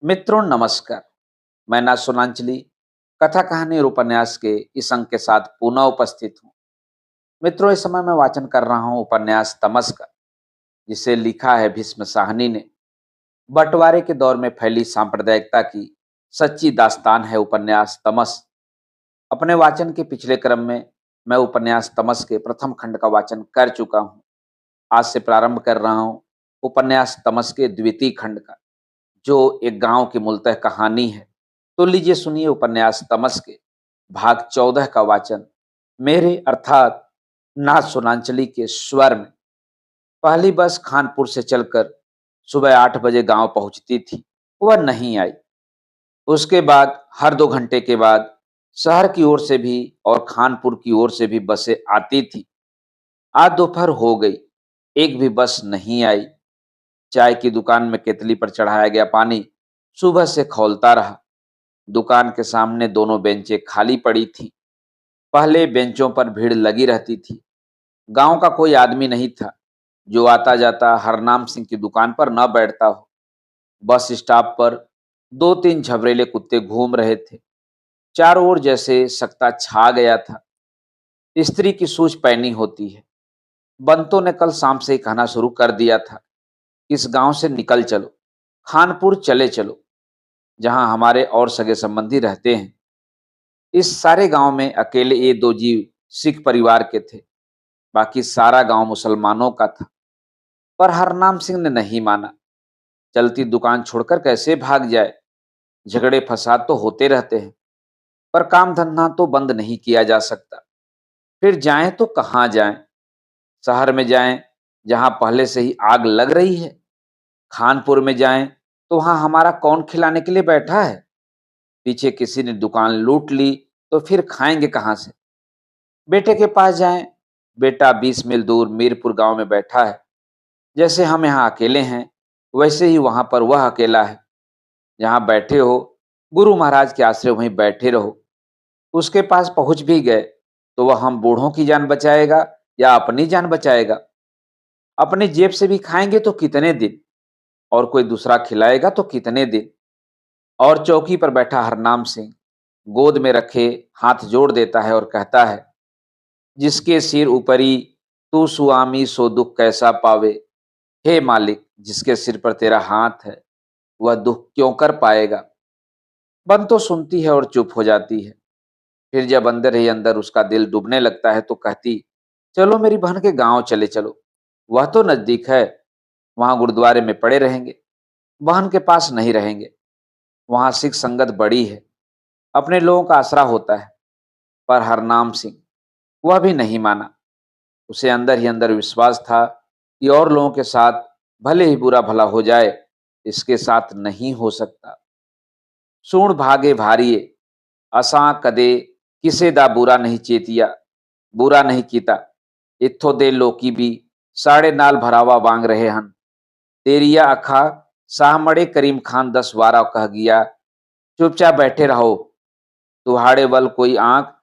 मित्रों नमस्कार। मैं ना सोनांचली कथा कहानी और उपन्यास के इस अंक के साथ पुनः उपस्थित हूँ। मित्रों, इस समय मैं वाचन कर रहा हूँ उपन्यास तमस का, जिसे लिखा है भीष्म साहनी ने। बंटवारे के दौर में फैली सांप्रदायिकता की सच्ची दास्तान है उपन्यास तमस। अपने वाचन के पिछले क्रम में मैं उपन्यास तमस के प्रथम खंड का वाचन कर चुका हूँ। आज से प्रारंभ कर रहा हूँ उपन्यास तमस के द्वितीय खंड का, जो एक गांव की मूलतः कहानी है। तो लीजिए सुनिए उपन्यास तमस के भाग 14 का वाचन मेरे अर्थात नाथ सोनांचली के स्वर में। पहली बस खानपुर से चलकर सुबह 8 बजे गांव पहुंचती थी, वह नहीं आई। उसके बाद हर 2 घंटे के बाद शहर की ओर से भी और खानपुर की ओर से भी बसें आती थी। आज दोपहर हो गई, एक भी बस नहीं आई। चाय की दुकान में केतली पर चढ़ाया गया पानी सुबह से खौलता रहा। दुकान के सामने दोनों बेंचें खाली पड़ी थीं। पहले बेंचों पर भीड़ लगी रहती थी। गांव का कोई आदमी नहीं था जो आता जाता हरनाम सिंह की दुकान पर न बैठता हो। बस स्टॉप पर 2-3 झबरेले कुत्ते घूम रहे थे। चारों ओर जैसे सख्ता छा गया था। स्त्री की सूझ पैनी होती है। बंतों ने कल शाम से ही कहना शुरू कर दिया था, इस गांव से निकल चलो, खानपुर चले चलो, जहां हमारे और सगे संबंधी रहते हैं। इस सारे गांव में अकेले ये दो जीव सिख परिवार के थे, बाकी सारा गांव मुसलमानों का था। पर हरनाम सिंह ने नहीं माना। चलती दुकान छोड़कर कैसे भाग जाए? झगड़े फसाद तो होते रहते हैं, पर काम धंधा तो बंद नहीं किया जा सकता। फिर जाएं तो कहाँ जाएं? शहर में जाएं जहां पहले से ही आग लग रही है? खानपुर में जाएं तो वहां हमारा कौन खिलाने के लिए बैठा है? पीछे किसी ने दुकान लूट ली तो फिर खाएंगे कहाँ से? बेटे के पास जाएं, बेटा 20 मील दूर मीरपुर गांव में बैठा है। जैसे हम यहाँ अकेले हैं, वैसे ही वहां पर वह अकेला है। जहां बैठे हो, गुरु महाराज के आश्रय वहीं बैठे रहो। उसके पास पहुंच भी गए तो वह हम बूढ़ों की जान बचाएगा या अपनी जान बचाएगा? अपनी जेब से भी खाएंगे तो कितने दिन, और कोई दूसरा खिलाएगा तो कितने दिन? और चौकी पर बैठा हरनाम सिंह गोद में रखे हाथ जोड़ देता है और कहता है, जिसके सिर ऊपरी तू सुआमी सो दुख कैसा पावे। हे मालिक, जिसके सिर पर तेरा हाथ है वह दुख क्यों कर पाएगा? बन तो सुनती है और चुप हो जाती है। फिर जब अंदर ही अंदर उसका दिल डूबने लगता है तो कहती, चलो मेरी बहन के गांव चले चलो, वह तो नजदीक है। वहां गुरुद्वारे में पड़े रहेंगे, बहन के पास नहीं रहेंगे। वहां सिख संगत बड़ी है, अपने लोगों का आसरा होता है। पर हरनाम सिंह वह भी नहीं माना। उसे अंदर ही अंदर विश्वास था कि और लोगों के साथ भले ही बुरा भला हो जाए, इसके साथ नहीं हो सकता। सूण भागे भारिये, असां कदे किसे दा बुरा नहीं चेतिया, बुरा नहीं कीता। इत्थों दे लोकी भी साढ़े नाल भरावा वांग रहे हन। तेरिया अखा साहमड़े करीम खान 10 वारा कह गया, चुपचाप बैठे रहो, तुहाड़े वल कोई आंख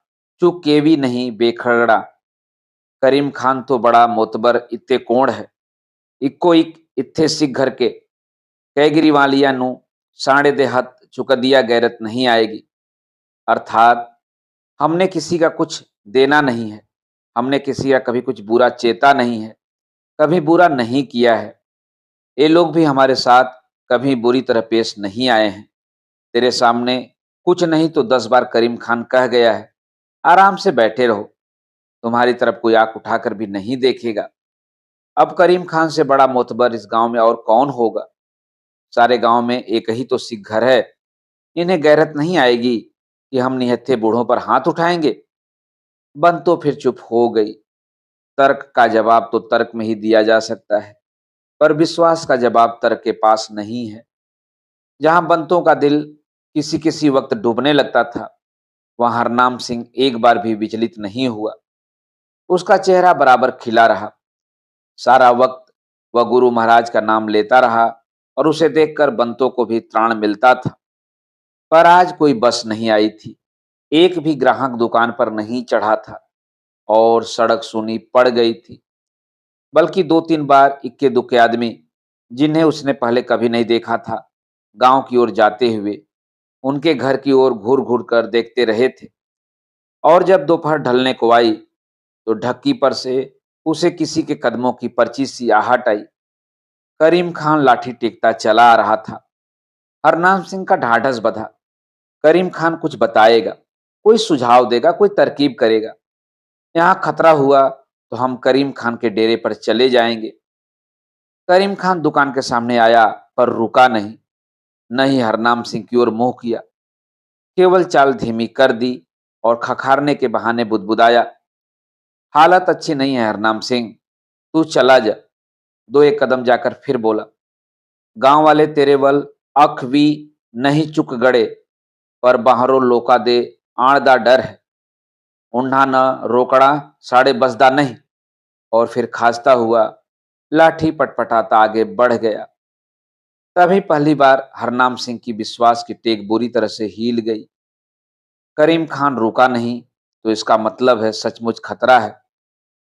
चुक के भी नहीं बेखड़ड़ा। करीम खान तो बड़ा मोतबर इत्ते कोण है, इक्को इक इत्थे सिख घर के कैगरीवालिया नु साढ़े दे हथ चुकदिया गैरत नहीं आएगी। अर्थात हमने किसी का कुछ देना नहीं है, हमने किसी का कभी कुछ बुरा चेता नहीं है, कभी बुरा नहीं किया है। ये लोग भी हमारे साथ कभी बुरी तरह पेश नहीं आए हैं। तेरे सामने कुछ नहीं तो 10 बार करीम खान कह गया है, आराम से बैठे रहो, तुम्हारी तरफ कोई आंख उठाकर भी नहीं देखेगा। अब करीम खान से बड़ा मोतबर इस गांव में और कौन होगा? सारे गांव में एक ही तो सिख घर है। इन्हें गैरत नहीं आएगी कि हम निहत्थे बूढ़ों पर हाथ उठाएंगे? बंद तो फिर चुप हो गई। तर्क का जवाब तो तर्क में ही दिया जा सकता है, पर विश्वास का जवाब तर्क के पास नहीं है। जहां बंतों का दिल किसी किसी वक्त डूबने लगता था, वहां हरनाम सिंह एक बार भी विचलित नहीं हुआ। उसका चेहरा बराबर खिला रहा। सारा वक्त वह गुरु महाराज का नाम लेता रहा और उसे देखकर बंतों को भी त्राण मिलता था। पर आज कोई बस नहीं आई थी, एक भी ग्राहक दुकान पर नहीं चढ़ा था और सड़क सूनी पड़ गई थी। बल्कि 2-3 बार इक्के दुक्के आदमी, जिन्हें उसने पहले कभी नहीं देखा था, गांव की ओर जाते हुए उनके घर की ओर घूर घूर कर देखते रहे थे। और जब दोपहर ढलने को आई तो ढक्की पर से उसे किसी के कदमों की पर्ची सी आहट आई। करीम खान लाठी टेकता चला आ रहा था। हरनाम सिंह का ढाढ़स बंधा। करीम खान कुछ बताएगा, कोई सुझाव देगा, कोई तरकीब करेगा। यहाँ खतरा हुआ तो हम करीम खान के डेरे पर चले जाएंगे। करीम खान दुकान के सामने आया पर रुका नहीं, न ही हरनाम सिंह की ओर मुंह किया। केवल चाल धीमी कर दी और खखारने के बहाने बुदबुदाया, हालत अच्छी नहीं है हरनाम सिंह, तू चला जा। दो एक कदम जाकर फिर बोला, गांव वाले तेरे बल अख भी नहीं चुक गड़े, पर बाहरों लोका दे आड़दा डर है। ऊंढा न रोकड़ा साड़े बसदा नहीं। और फिर खांसता हुआ लाठी पटपटाता आगे बढ़ गया। तभी पहली बार हरनाम सिंह की विश्वास की टेक बुरी तरह से हिल गई। करीम खान रुका नहीं तो इसका मतलब है सचमुच खतरा है।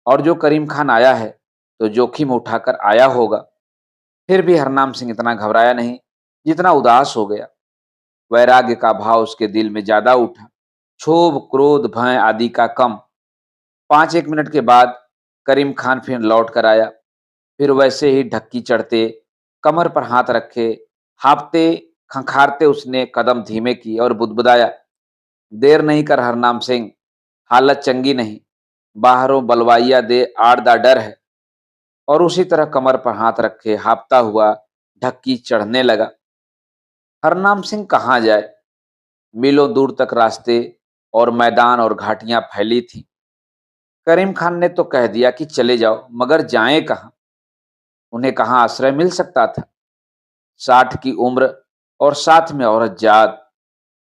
और जो करीम खान आया है तो जोखिम उठाकर आया होगा। फिर भी हरनाम सिंह इतना घबराया नहीं जितना उदास हो गया। वैराग्य का भाव उसके दिल में ज्यादा उठा, क्षोभ क्रोध भय आदि का कम। 5 एक मिनट के बाद करीम खान फिर लौट कर आया। फिर वैसे ही ढक्की चढ़ते, कमर पर हाथ रखे, हाँफते खंखारते उसने कदम धीमे किए और बुदबुदाया, देर नहीं कर हरनाम सिंह, हालत चंगी नहीं, बाहरों बलवाइया दे आड़दा डर है। और उसी तरह कमर पर हाथ रखे हाँफता हुआ ढक्की चढ़ने लगा। हरनाम सिंह कहाँ जाए? मीलों दूर तक रास्ते और मैदान और घाटियां फैली थी। करीम खान ने तो कह दिया कि चले जाओ, मगर जाएं कहाँ? उन्हें कहाँ आश्रय मिल सकता था? 60 की उम्र और साथ में औरत जात,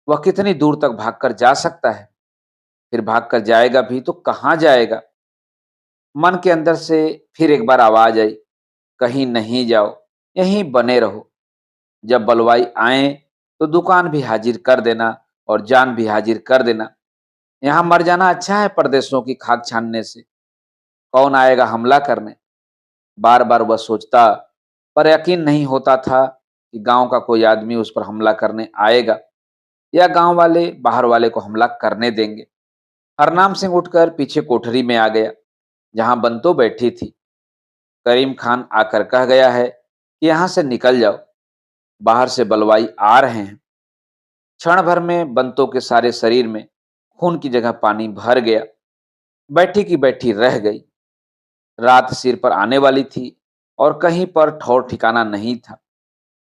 वह कितनी दूर तक भागकर जा सकता है? फिर भागकर जाएगा भी तो कहाँ जाएगा? मन के अंदर से फिर एक बार आवाज आई, कहीं नहीं जाओ, यहीं बने रहो। जब बलवाई आए तो दुकान भी हाजिर कर देना और जान भी हाजिर कर देना। यहाँ मर जाना अच्छा है परदेशों की खाक छानने से। कौन आएगा हमला करने? बार बार वह सोचता, पर यकीन नहीं होता था कि गांव का कोई आदमी उस पर हमला करने आएगा या गांव वाले बाहर वाले को हमला करने देंगे। हरनाम सिंह उठकर पीछे कोठरी में आ गया जहां बंतो बैठी थी। करीम खान आकर कह गया है कि यहां से निकल जाओ, बाहर से बलवाई आ रहे हैं। क्षण भर में बंतो के सारे शरीर में खून की जगह पानी भर गया। बैठी की बैठी रह गई। रात सिर पर आने वाली थी और कहीं पर ठौर ठिकाना नहीं था।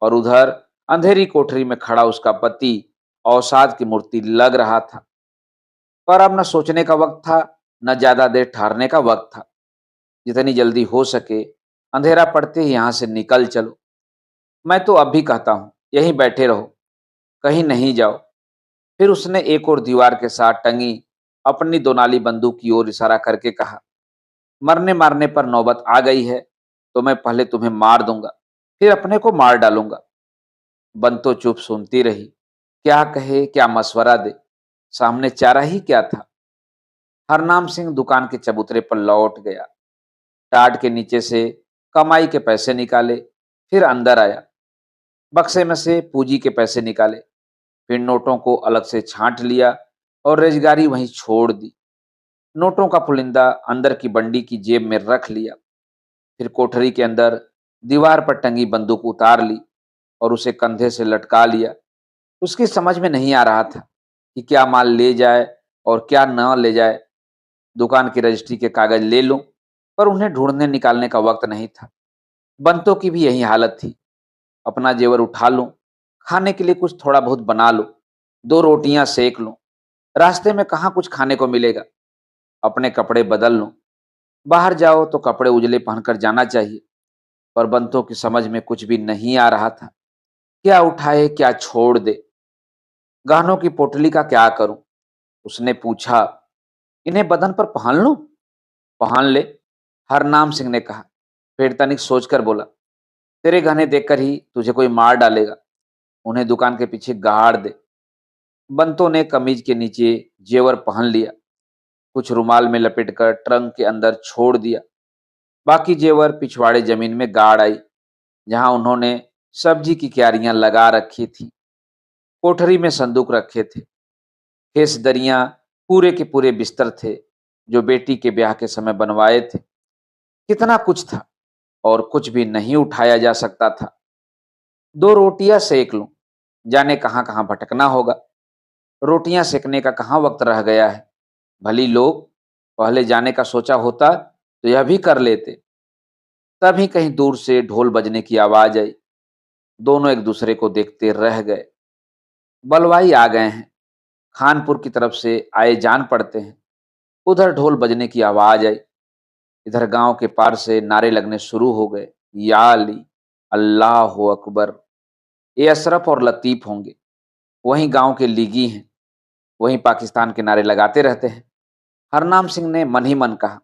और उधर अंधेरी कोठरी में खड़ा उसका पति अवसाद की मूर्ति लग रहा था। पर अब न सोचने का वक्त था, न ज्यादा देर ठहरने का वक्त था। जितनी जल्दी हो सके अंधेरा पड़ते ही यहां से निकल चलो। मैं तो अब भी कहता हूं, यहीं बैठे रहो, कहीं नहीं जाओ। फिर उसने एक और दीवार के साथ टंगी अपनी दोनाली बंदूक की ओर इशारा करके कहा, मरने मारने पर नौबत आ गई है तो मैं पहले तुम्हें मार दूंगा, फिर अपने को मार डालूंगा। बंतो चुप सुनती रही। क्या कहे, क्या मशवरा दे? सामने चारा ही क्या था? हरनाम सिंह दुकान के चबूतरे पर लौट गया। टाट के नीचे से कमाई के पैसे निकाले, फिर अंदर आया। बक्से में से पूंजी के पैसे निकाले, फिर नोटों को अलग से छांट लिया और रेजगारी वहीं छोड़ दी। नोटों का पुलिंदा अंदर की बंडी की जेब में रख लिया। फिर कोठरी के अंदर दीवार पर टंगी बंदूक उतार ली और उसे कंधे से लटका लिया। उसकी समझ में नहीं आ रहा था कि क्या माल ले जाए और क्या न ले जाए। दुकान की रजिस्ट्री के कागज ले लूं, पर उन्हें ढूंढने निकालने का वक्त नहीं था। बंतों की भी यही हालत थी। अपना जेवर उठा लूं, खाने के लिए कुछ थोड़ा बहुत बना लूं, 2 रोटियां सेक लूं, रास्ते में कहाँ कुछ खाने को मिलेगा। अपने कपड़े बदल लूं, बाहर जाओ तो कपड़े उजले पहनकर जाना चाहिए। पर बंतों की समझ में कुछ भी नहीं आ रहा था। क्या उठाए, क्या छोड़ दे? गहनों की पोटली का क्या करूं? उसने पूछा, इन्हें बदन पर पहन लूं? पहन ले, हरनाम सिंह ने कहा। फिर तनिक सोचकर बोला, तेरे गहने देखकर ही तुझे कोई मार डालेगा, उन्हें दुकान के पीछे गाड़ दे। बंतों ने कमीज के नीचे जेवर पहन लिया, कुछ रुमाल में लपेटकर ट्रंक के अंदर छोड़ दिया। बाकी जेवर पिछवाड़े जमीन में गाड़ आई, जहां उन्होंने सब्जी की क्यारियां लगा रखी थी, कोठरी में संदूक रखे थे, खेस दरियां, पूरे के पूरे बिस्तर थे जो बेटी के ब्याह के समय बनवाए थे। कितना कुछ था और कुछ भी नहीं उठाया जा सकता था। दो रोटियां सेक लूं, जाने कहां कहां भटकना होगा। रोटियां सेकने का कहां वक्त रह गया है। भली लोग पहले जाने का सोचा होता तो यह भी कर लेते। तभी कहीं दूर से ढोल बजने की आवाज आई। दोनों एक दूसरे को देखते रह गए। बलवाई आ गए हैं, खानपुर की तरफ से आए जान पड़ते हैं। उधर ढोल बजने की आवाज आई। इधर गांव के पार से नारे लगने शुरू हो गए। या अली, अल्लाह अकबर। ये अशरफ और लतीफ होंगे। वहीं गांव के लीगी हैं, वहीं पाकिस्तान के नारे लगाते रहते हैं। हरनाम सिंह ने मन ही मन कहा।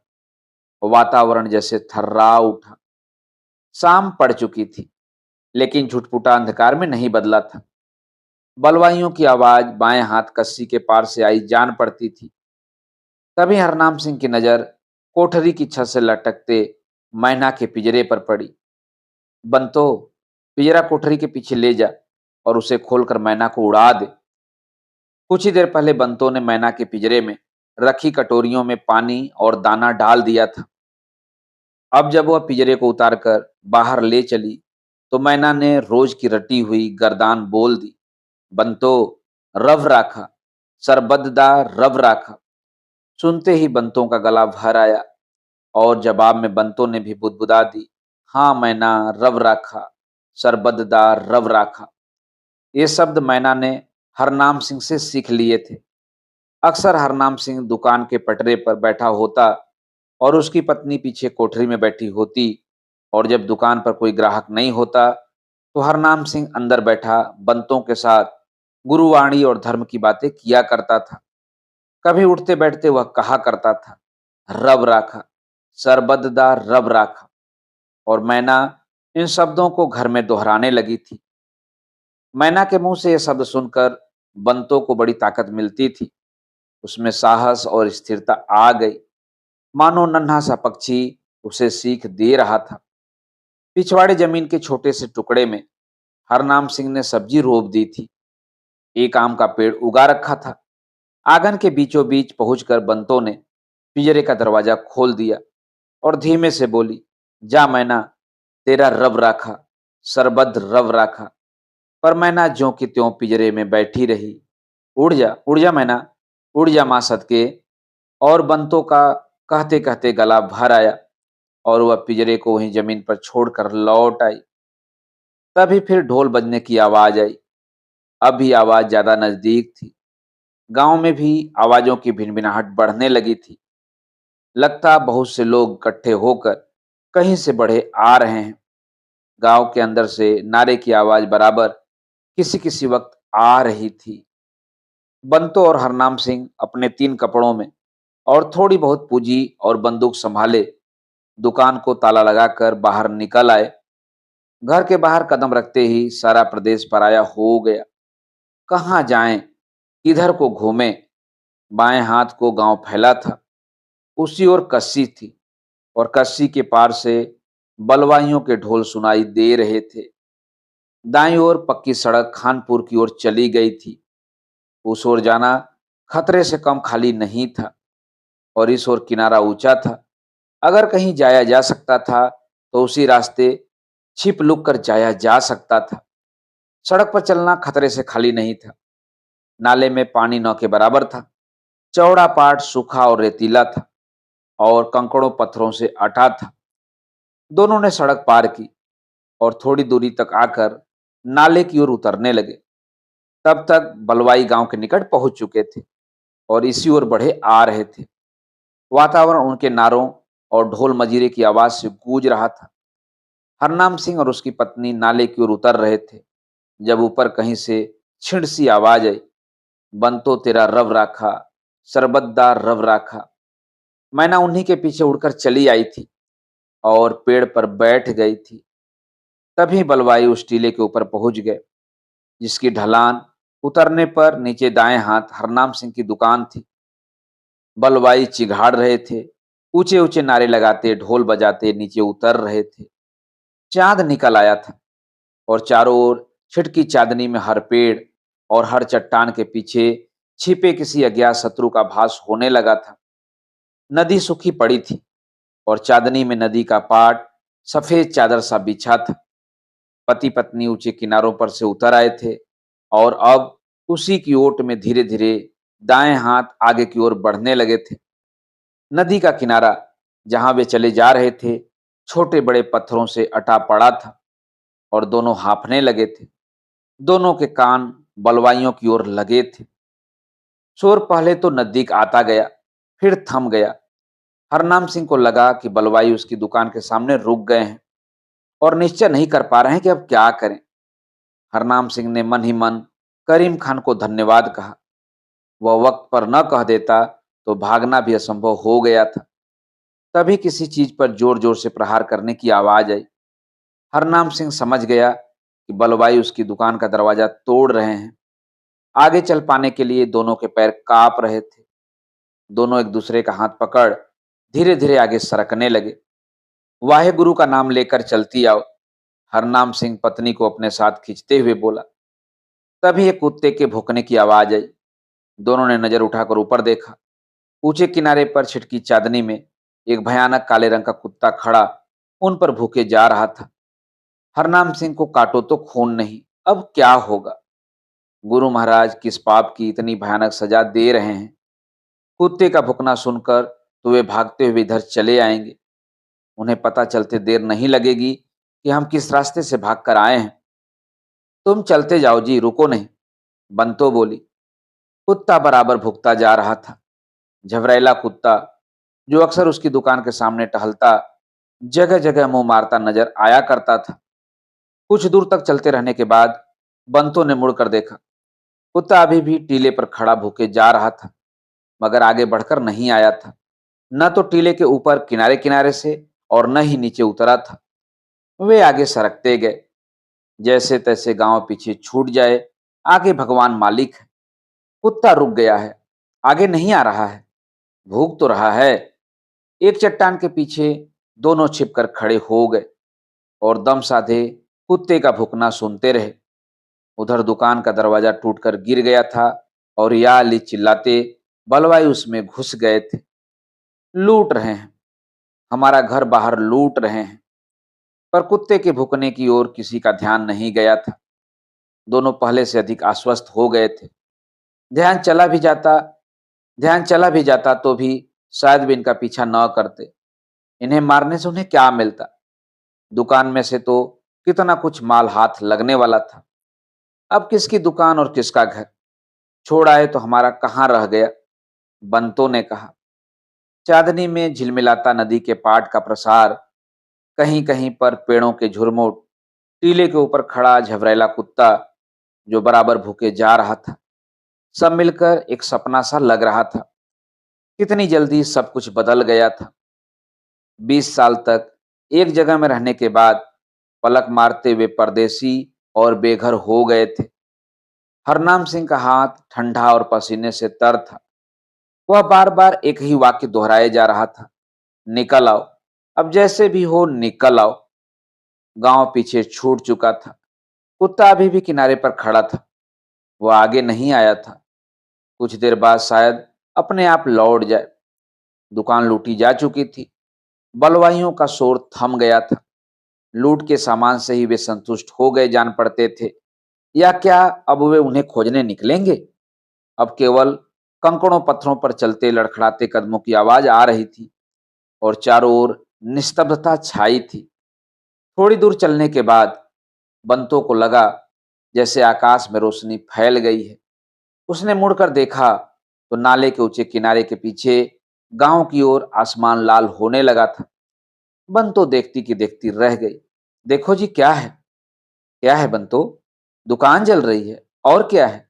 वातावरण जैसे थर्रा उठा। शाम पड़ चुकी थी, लेकिन झुटपुटा अंधकार में नहीं बदला था। बलवाइयों की आवाज बाएं हाथ कस्सी के पार से आई जान पड़ती थी। तभी हरनाम सिंह की नजर कोठरी की छत से लटकते मैना के पिंजरे पर पड़ी। बंतो, पिंजरा कोठरी के पीछे ले जा और उसे खोलकर मैना को उड़ा दे। कुछ ही देर पहले बंतो ने मैना के पिंजरे में रखी कटोरियों में पानी और दाना डाल दिया था। अब जब वह पिंजरे को उतारकर बाहर ले चली, तो मैना ने रोज की रटी हुई गर्दान बोल दी। बंतो, रव राखा, सरबद्दा रव राखा। सुनते ही बंतों का गला भर आया और जवाब में बंतों ने भी बुदबुदा दी। हाँ मैना, रव राखा, सरबद्दा रव राखा। ये शब्द मैना ने हरनाम सिंह से सीख लिए थे। अक्सर हरनाम सिंह दुकान के पटरे पर बैठा होता और उसकी पत्नी पीछे कोठरी में बैठी होती, और जब दुकान पर कोई ग्राहक नहीं होता तो हरनाम सिंह अंदर बैठा बंतों के साथ गुरुवाणी और धर्म की बातें किया करता था। कभी उठते बैठते वह कहा करता था, रब राखा, सरबद्दा रब राखा। और मैना इन शब्दों को घर में दोहराने लगी थी। मैना के मुंह से यह शब्द सुनकर बंतों को बड़ी ताकत मिलती थी। उसमें साहस और स्थिरता आ गई, मानो नन्हा सा पक्षी उसे सीख दे रहा था। पिछवाड़े जमीन के छोटे से टुकड़े में हरनाम सिंह ने सब्जी रोप दी थी। एक आम का पेड़ उगा रखा था। आंगन के बीचों बीच पहुंचकर बंतों ने पिंजरे का दरवाजा खोल दिया और धीमे से बोली, जा मैना, तेरा रब राखा, सरबद्द रब राखा। पर मैना ज्यों की त्यों पिंजरे में बैठी रही। उड़ जा मैना, उड़ जा मां सदके। और बंतों का कहते कहते गला भर आया और वह पिंजरे को वहीं जमीन पर छोड़कर लौट आई। तभी फिर ढोल बजने की आवाज आई। अब भी आवाज ज्यादा नजदीक थी। गांव में भी आवाजों की भिनभिनाहट बढ़ने लगी थी। लगता बहुत से लोग इकट्ठे होकर कहीं से बढ़े आ रहे हैं। गांव के अंदर से नारे की आवाज बराबर किसी किसी वक्त आ रही थी। बंतो और हरनाम सिंह अपने 3 कपड़ों में और थोड़ी बहुत पूंजी और बंदूक संभाले दुकान को ताला लगाकर बाहर निकल आए। घर के बाहर कदम रखते ही सारा प्रदेश पराया हो गया। कहाँ जाएं, किधर को घूमें। बाएं हाथ को गांव फैला था, उसी ओर कस्सी थी और कस्सी के पार से बलवाइयों के ढोल सुनाई दे रहे थे। दाईं ओर पक्की सड़क खानपुर की ओर चली गई थी। उस ओर जाना खतरे से कम खाली नहीं था और इस ओर किनारा ऊंचा था। अगर कहीं जाया जा सकता था तो उसी रास्ते छिप लुक कर जाया जा सकता था। सड़क पर चलना खतरे से खाली नहीं था। नाले में पानी न के बराबर था। चौड़ा पाट सूखा और रेतीला था और कंकड़ों पत्थरों से अटा था। दोनों ने सड़क पार की और थोड़ी दूरी तक आकर नाले की ओर उतरने लगे। तब तक बलवाई गांव के निकट पहुंच चुके थे और इसी ओर बढ़े आ रहे थे। वातावरण उनके नारों और ढोल मजीरे की आवाज से गूंज रहा था। हरनाम सिंह और उसकी पत्नी नाले की ओर उतर रहे थे जब ऊपर कहीं से छिड़ सी आवाज आई, बंतो तेरा रव राखा, सरबद्दा रव राखा। मैना उन्हीं के पीछे उड़कर चली आई थी और पेड़ पर बैठ गई थी। तभी बलवाई उस टीले के ऊपर पहुंच गए जिसकी ढलान उतरने पर नीचे दाएं हाथ हरनाम सिंह की दुकान थी। बलवाई चिघाड़ रहे थे, ऊंचे ऊंचे नारे लगाते ढोल बजाते नीचे उतर रहे थे। चांद निकल आया था। और चारों ओर छिटकी चांदनी में हर पेड़ और हर चट्टान के पीछे छिपे किसी अज्ञात शत्रु का भास होने लगा था। नदी सूखी पड़ी थी और चांदनी में नदी का पाट सफेद चादर सा बिछा था। पति पत्नी ऊंचे किनारों पर से उतर आए थे और अब उसी की ओट में धीरे धीरे दाएं हाथ आगे की ओर बढ़ने लगे थे। नदी का किनारा जहां वे चले जा रहे थे छोटे बड़े पत्थरों से अटा पड़ा था और दोनों हांफने लगे थे। दोनों के कान बलवाइयों की ओर लगे थे। शोर पहले तो नजदीक आता गया, फिर थम गया। हरनाम सिंह को लगा कि बलवाई उसकी दुकान के सामने रुक गए हैं और निश्चय नहीं कर पा रहे हैं कि अब क्या करें। हरनाम सिंह ने मन ही मन करीम खान को धन्यवाद कहा। वह वक्त पर न कह देता तो भागना भी असंभव हो गया था। तभी किसी चीज पर जोर जोर से प्रहार करने की आवाज आई। हरनाम सिंह समझ गया कि बलवाई उसकी दुकान का दरवाजा तोड़ रहे हैं। आगे चल पाने के लिए दोनों के पैर कांप रहे थे। दोनों एक दूसरे का हाथ पकड़ धीरे धीरे आगे सरकने लगे। वाहे गुरु का नाम लेकर चलती आओ, हरनाम सिंह पत्नी को अपने साथ खींचते हुए बोला। तभी एक कुत्ते के भौंकने की आवाज आई। दोनों ने नजर उठाकर ऊपर देखा। ऊंचे किनारे पर छिटकी चांदनी में एक भयानक काले रंग का कुत्ता खड़ा उन पर भूखे जा रहा था। हरनाम सिंह को काटो तो खून नहीं, अब क्या होगा। गुरु महाराज किस पाप की इतनी भयानक सजा दे रहे हैं। कुत्ते का भुकना सुनकर तो वे भागते हुए इधर चले आएंगे। उन्हें पता चलते देर नहीं लगेगी कि हम किस रास्ते से भागकर आए हैं। तुम चलते जाओ जी, रुको नहीं, बंतो बोली। कुत्ता बराबर भुगता जा रहा था। झबरेला कुत्ता जो अक्सर उसकी दुकान के सामने टहलता, जगह जगह मुंह मारता नजर आया करता था। कुछ दूर तक चलते रहने के बाद बंतो ने मुड़कर देखा। कुत्ता अभी भी टीले पर खड़ा भूखे जा रहा था, मगर आगे बढ़कर नहीं आया था। न तो टीले के ऊपर किनारे किनारे से और न ही नीचे उतरा था। वे आगे सरकते गए, जैसे तैसे गांव पीछे छूट जाए, आगे भगवान मालिक है। कुत्ता रुक गया है, आगे नहीं आ रहा है, भूख तो रहा है। एक चट्टान के पीछे दोनों छिपकर खड़े हो गए और दम साधे कुत्ते का भुकना सुनते रहे। उधर दुकान का दरवाजा टूटकर गिर गया था और या अली चिल्लाते बलवाई उसमें घुस गए थे। लूट रहे हैं, हमारा घर बाहर लूट रहे हैं। पर कुत्ते के भुकने की ओर किसी का ध्यान नहीं गया था। दोनों पहले से अधिक आश्वस्त हो गए थे। ध्यान चला भी जाता ध्यान चला भी जाता तो भी शायद भी इनका पीछा न करते। इन्हें मारने से उन्हें क्या मिलता। दुकान में से तो कितना कुछ माल हाथ लगने वाला था। अब किसकी दुकान और किसका घर, छोड़ आए तो हमारा कहाँ रह गया। बंतो ने कहा। चांदनी में झिलमिलाता नदी के पाट का प्रसार, कहीं कहीं पर पेड़ों के झुरमुट, टीले के ऊपर खड़ा झबरेला कुत्ता जो बराबर भूखे जा रहा था, सब मिलकर एक सपना सा लग रहा था। कितनी जल्दी सब कुछ बदल गया था। 20 साल तक एक जगह में रहने के बाद पलक मारते हुए परदेसी और बेघर हो गए थे। हरनाम सिंह का हाथ ठंडा और पसीने से तर था। वह बार बार एक ही वाक्य दोहराए जा रहा था, निकल आओ, अब जैसे भी हो निकल आओ। गांव पीछे छूट चुका था। कुत्ता अभी भी किनारे पर खड़ा था। वह आगे नहीं आया था। कुछ देर बाद शायद अपने आप लौट जाए। दुकान लूटी जा चुकी थी। बलवाइयों का शोर थम गया था। लूट के सामान से ही वे संतुष्ट हो गए जान पड़ते थे, या क्या अब वे उन्हें खोजने निकलेंगे। अब केवल कंकड़ों पत्थरों पर चलते लड़खड़ाते कदमों की आवाज आ रही थी और चारों ओर निस्तब्धता छाई थी। थोड़ी दूर चलने के बाद बंतो को लगा जैसे आकाश में रोशनी फैल गई है। उसने मुड़कर देखा तो नाले के ऊंचे किनारे के पीछे गांव की ओर आसमान लाल होने लगा था। बंतो देखती की देखती रह गई। देखो जी, क्या है, क्या है बंतो? दुकान जल रही है, और क्या है?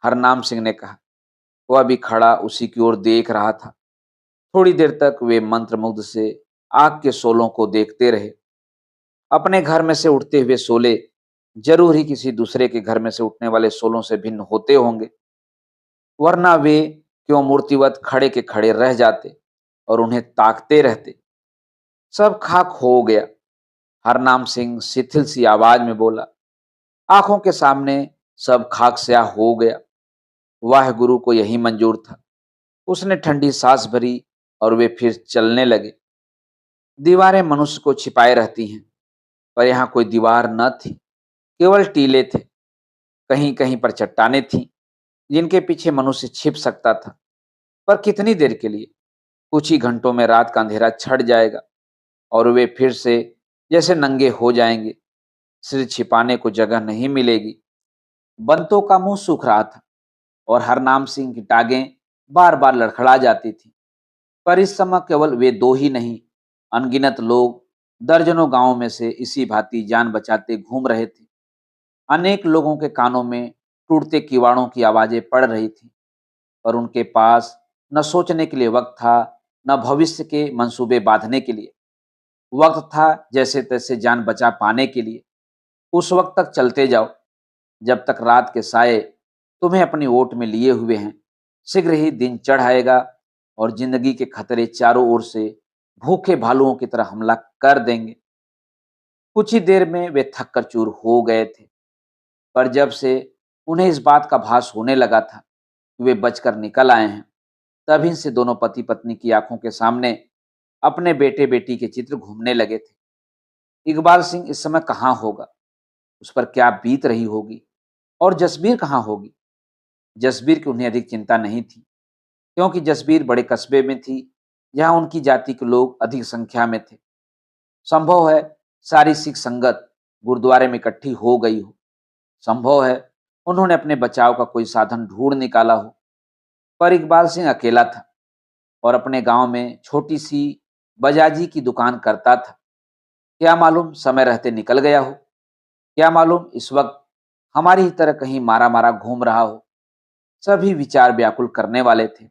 हरनाम सिंह ने कहा। वह भी खड़ा उसी की ओर देख रहा था। थोड़ी देर तक वे मंत्रमुग्ध से आग के शोलों को देखते रहे। अपने घर में से उठते हुए शोले जरूर ही किसी दूसरे के घर में से उठने वाले शोलों से भिन्न होते होंगे, वरना वे क्यों मूर्तिवत खड़े के खड़े रह जाते और उन्हें ताकते रहते। सब खाक हो गया। हरनाम सिंह शिथिल सी आवाज में बोला, आंखों के सामने सब खाक स्याह हो गया। वाह गुरु को यही मंजूर था। उसने ठंडी सांस भरी और वे फिर चलने लगे। दीवारें मनुष्य को छिपाए रहती हैं, पर यहाँ कोई दीवार न थी, केवल टीले थे। कहीं कहीं पर चट्टानें थीं, जिनके पीछे मनुष्य छिप सकता था, पर कितनी देर के लिए। कुछ ही घंटों में रात का अंधेरा छट जाएगा और वे फिर से जैसे नंगे हो जाएंगे। सिर छिपाने को जगह नहीं मिलेगी। बंतों का मुंह सूख रहा था और हरनाम सिंह की टांगें बार बार लड़खड़ा जाती थी। पर इस समय केवल वे दो ही नहीं, अनगिनत लोग दर्जनों गांवों में से इसी भांति जान बचाते घूम रहे थे। अनेक लोगों के कानों में टूटते किवाड़ों की आवाजें पड़ रही थी, पर उनके पास न सोचने के लिए वक्त था, न भविष्य के मंसूबे बांधने के लिए। वक्त था जैसे तैसे जान बचा पाने के लिए। उस वक्त तक चलते जाओ जब तक रात के साए तुम्हें अपनी ओट में लिए हुए हैं। शीघ्र ही दिन चढ़ आएगा और जिंदगी के खतरे चारों ओर से भूखे भालुओं की तरह हमला कर देंगे। कुछ ही देर में वे थक कर चूर हो गए थे, पर जब से उन्हें इस बात का भास होने लगा था कि वे बचकर निकल आए हैं, तभी से दोनों पति पत्नी की आंखों के सामने अपने बेटे बेटी के चित्र घूमने लगे थे। इकबाल सिंह इस समय कहाँ होगा, उस पर क्या बीत रही होगी, और जसबीर कहाँ होगी। जसबीर की उन्हें अधिक चिंता नहीं थी, क्योंकि जसबीर बड़े कस्बे में थी, जहां उनकी जाति के लोग अधिक संख्या में थे। संभव है सारी सिख संगत गुरुद्वारे में इकट्ठी हो गई हो। संभव है उन्होंने अपने बचाव का कोई साधन ढूंढ निकाला हो। पर इकबाल सिंह अकेला था और अपने गांव में छोटी सी बजाजी की दुकान करता था। क्या मालूम समय रहते निकल गया हो। क्या मालूम इस वक्त हमारी ही तरह कहीं मारा मारा घूम रहा हो। सभी विचार व्याकुल करने वाले थे।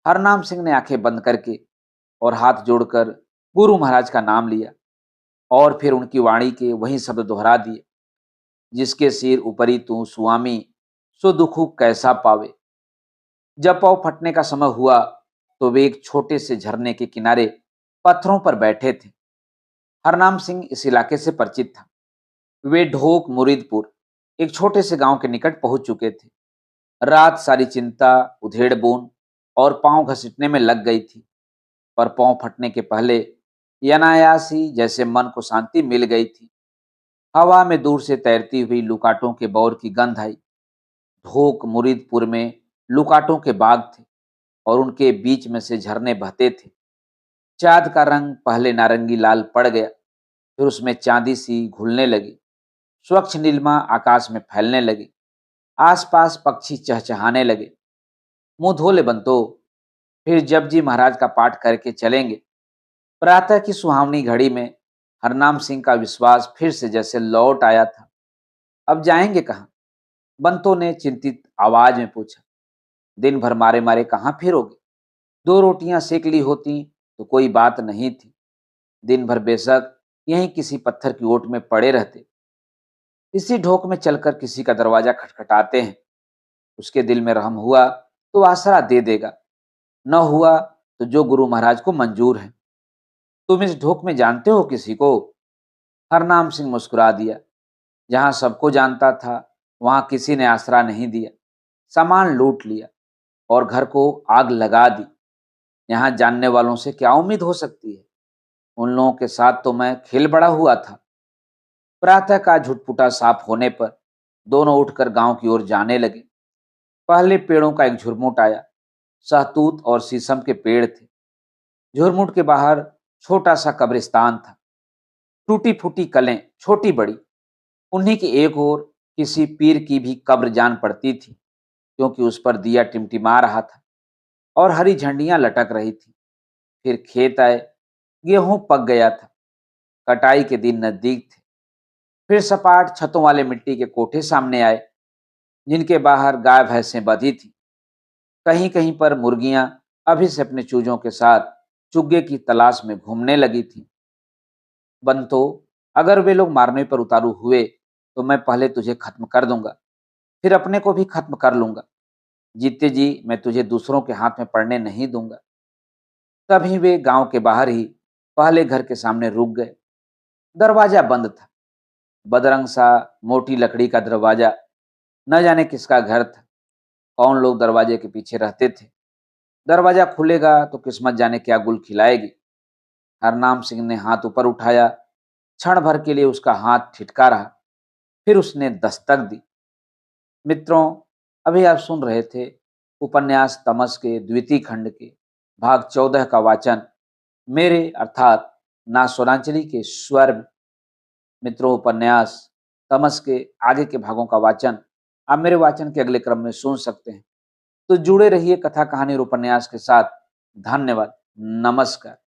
हरनाम सिंह ने आंखें बंद करके और हाथ जोड़कर गुरु महाराज का नाम लिया और फिर उनकी वाणी के वही शब्द दोहरा दिए, जिसके सिर ऊपरी तू स्वामी, सो दुखु कैसा पावे। जब पाँव फटने का समय हुआ तो वे एक छोटे से झरने के किनारे पत्थरों पर बैठे थे। हरनाम सिंह इस इलाके से परिचित था। वे ढोक मुरीदपुर, एक छोटे से गांव के निकट पहुंच चुके थे। रात सारी चिंता, उधेड़ बुन और पांव घसीटने में लग गई थी, पर पांव फटने के पहले अनायास ही जैसे मन को शांति मिल गई थी। हवा में दूर से तैरती हुई लुकाटों के बौर की गंध आई। ढोक मुरीदपुर में लुकाटों के बाग थे और उनके बीच में से झरने बहते थे। चाँद का रंग पहले नारंगी लाल पड़ गया, फिर उसमें चांदी सी घुलने लगी। स्वच्छ नीलिमा आकाश में फैलने लगी। आसपास पक्षी चहचहाने लगे। मुंह धो ले बंतो, फिर जपजी महाराज का पाठ करके चलेंगे। प्रातः की सुहावनी घड़ी में हरनाम सिंह का विश्वास फिर से जैसे लौट आया था। अब जाएंगे कहाँ? बंतो ने चिंतित आवाज में पूछा। दिन भर मारे मारे कहाँ फिरोगे? दो रोटियां सेक ली होती तो कोई बात नहीं थी। दिन भर बेशक यहीं किसी पत्थर की ओट में पड़े रहते। इसी ढोक में चलकर किसी का दरवाजा खटखटाते हैं। उसके दिल में रहम हुआ तो आसरा दे देगा, न हुआ तो जो गुरु महाराज को मंजूर है। तुम इस ढोक में जानते हो किसी को? हरनाम सिंह मुस्कुरा दिया। जहां सबको जानता था, वहां किसी ने आसरा नहीं दिया। सामान लूट लिया और घर को आग लगा दी। यहाँ जानने वालों से क्या उम्मीद हो सकती है? उन लोगों के साथ तो मैं खेल बड़ा हुआ था। प्रातः का झुटपुटा साफ होने पर दोनों उठकर गांव की ओर जाने लगे। पहले पेड़ों का एक झुरमुट आया। सहतूत और शीशम के पेड़ थे। झुरमुट के बाहर छोटा सा कब्रिस्तान था। टूटी फूटी कलें छोटी बड़ी, उन्हीं की एक ओर किसी पीर की भी कब्र जान पड़ती थी, क्योंकि उस पर दिया टिमटिमा रहा था और हरी झंडियां लटक रही थी। फिर खेत आए। गेहूं पक गया था। कटाई के दिन नजदीक थे। फिर सपाट छतों वाले मिट्टी के कोठे सामने आए, जिनके बाहर गाय भैंसें बंधी थी। कहीं कहीं पर मुर्गियां अभी से अपने चूजों के साथ चुग्गे की तलाश में घूमने लगी थी। बंतो, अगर वे लोग मारने पर उतारू हुए तो मैं पहले तुझे खत्म कर दूंगा, फिर अपने को भी खत्म कर लूंगा। जीते जी मैं तुझे दूसरों के हाथ में पड़ने नहीं दूंगा। तभी वे गांव के बाहर ही पहले घर के सामने रुक गए। दरवाजा बंद था। बदरंग सा मोटी लकड़ी का दरवाजा। न जाने किसका घर था, कौन लोग दरवाजे के पीछे रहते थे। दरवाजा खुलेगा तो किस्मत जाने क्या गुल खिलाएगी। हरनाम सिंह ने हाथ ऊपर उठाया। क्षण भर के लिए उसका हाथ ठिठका रहा, फिर उसने दस्तक दी। मित्रों, अभी आप सुन रहे थे उपन्यास तमस के द्वितीय खंड के भाग 14 का वाचन मेरे अर्थात नासोनांचली के स्वर में। मित्रों, उपन्यास तमस के आगे के भागों का वाचन आप मेरे वाचन के अगले क्रम में सुन सकते हैं। तो जुड़े रहिए कथा कहानी और उपन्यास के साथ। धन्यवाद। नमस्कार।